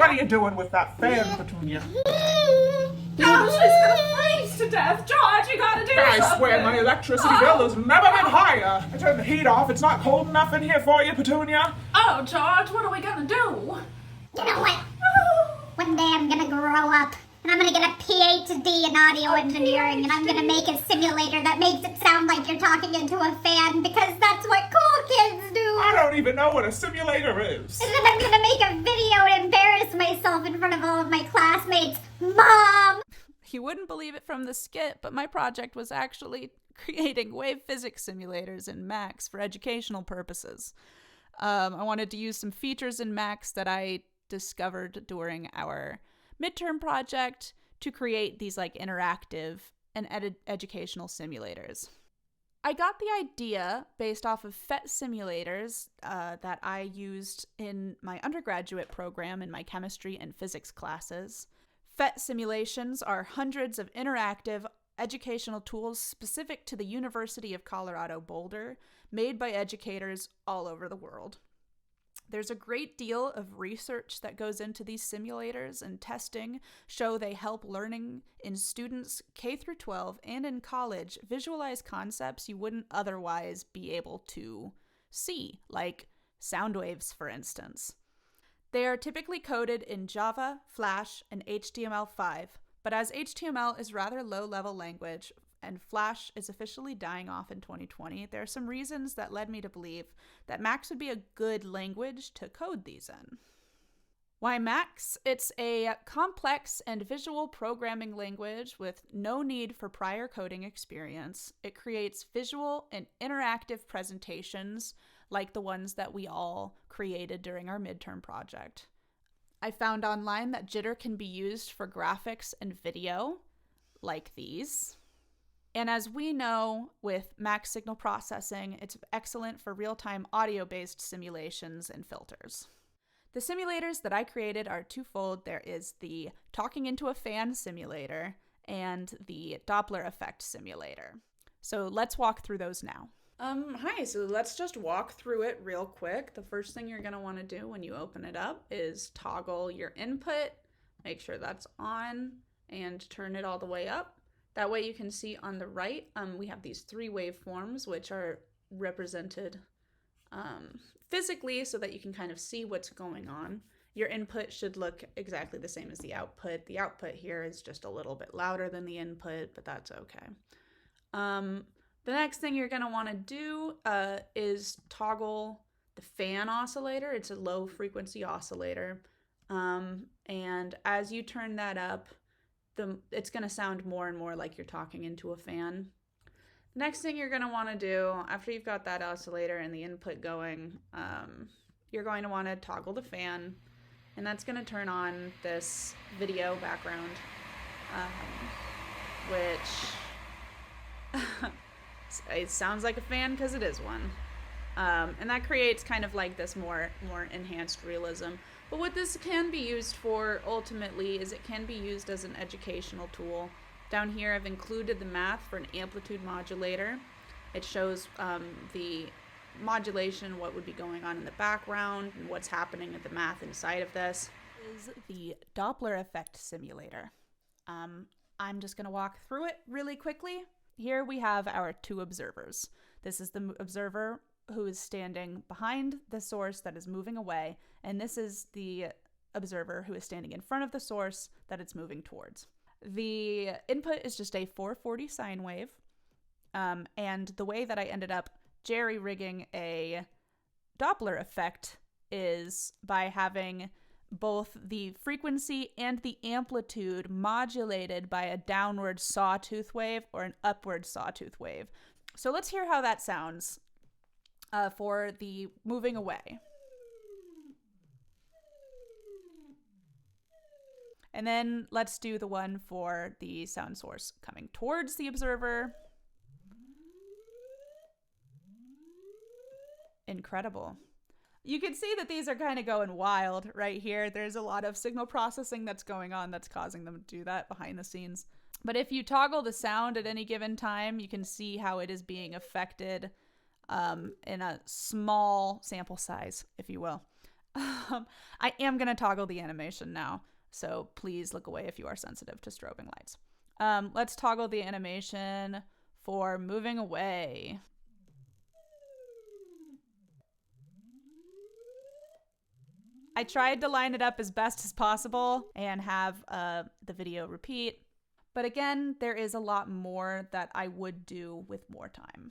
What are you doing with that fan, Petunia? Gosh, she's gonna freeze to death. George, you gotta do something. I swear my electricity bill has never been higher. I turned the heat off. It's not cold enough in here for you, Petunia. Oh, George, what are we gonna do? You know what? One day I'm gonna grow up and I'm gonna get a PhD in audio engineering and I'm gonna make a simulator that makes it sound like you're talking into a fan because that's what cool kids do. I don't even know what a simulator is. And then I'm gonna make a video and embarrass myself in front of all of my classmates. Mom! You wouldn't believe it from the skit, but my project was actually creating wave physics simulators in Max for educational purposes. I wanted to use some features in Max that I discovered during our midterm project to create these like interactive and educational simulators. I got the idea based off of PhET simulators that I used in my undergraduate program in my chemistry and physics classes. PhET simulations are hundreds of interactive educational tools specific to the University of Colorado Boulder, made by educators all over the world. There's a great deal of research that goes into these simulators, and testing show they help learning in students K through 12 and in college visualize concepts you wouldn't otherwise be able to see, like sound waves, for instance. They are typically coded in Java, Flash, and HTML5, but as HTML is rather low-level language and Flash is officially dying off in 2020, there are some reasons that led me to believe that Max would be a good language to code these in. Why Max? It's a complex and visual programming language with no need for prior coding experience. It creates visual and interactive presentations like the ones that we all created during our midterm project. I found online that jitter can be used for graphics and video, like these. And as we know, with Max signal processing, it's excellent for real-time audio-based simulations and filters. The simulators that I created are twofold. There is the talking into a fan simulator and the Doppler effect simulator. So let's walk through those now. Hi, so let's just walk through it real quick. The first thing you're gonna wanna do when you open it up is toggle your input, make sure that's on, and turn it all the way up. That way you can see on the right, we have these three waveforms, which are represented physically so that you can kind of see what's going on. Your input should look exactly the same as the output. The output here is just a little bit louder than the input, but that's okay. The next thing you're going to want to do is toggle the fan oscillator. It's a low frequency oscillator. And as you turn that up, it's going to sound more and more like you're talking into a fan. The next thing you're going to want to do, after you've got that oscillator and the input going, you're going to want to toggle the fan, and that's going to turn on this video background, which it sounds like a fan because it is one. And that creates kind of like this more enhanced realism. But what this can be used for ultimately is it can be used as an educational tool. Down here I've included the math for an amplitude modulator. It shows the modulation, what would be going on in the background, and what's happening at the math inside of this. This is the Doppler effect simulator. I'm just going to walk through it really quickly. Here we have our two observers. This is the observer who is standing behind the source that is moving away, and this is the observer who is standing in front of the source that it's moving towards. The input is just a 440 sine wave, and the way that I ended up jerry-rigging a Doppler effect is by having both the frequency and the amplitude modulated by a downward sawtooth wave or an upward sawtooth wave. So let's hear how that sounds for the moving away. And then let's do the one for the sound source coming towards the observer. Incredible. You can see that these are kind of going wild right here. There's a lot of signal processing that's going on that's causing them to do that behind the scenes. But if you toggle the sound at any given time, you can see how it is being affected in a small sample size, if you will. I am going to toggle the animation now, so please look away if you are sensitive to strobing lights. Let's toggle the animation for moving away. I tried to line it up as best as possible and have the video repeat, but again, there is a lot more that I would do with more time.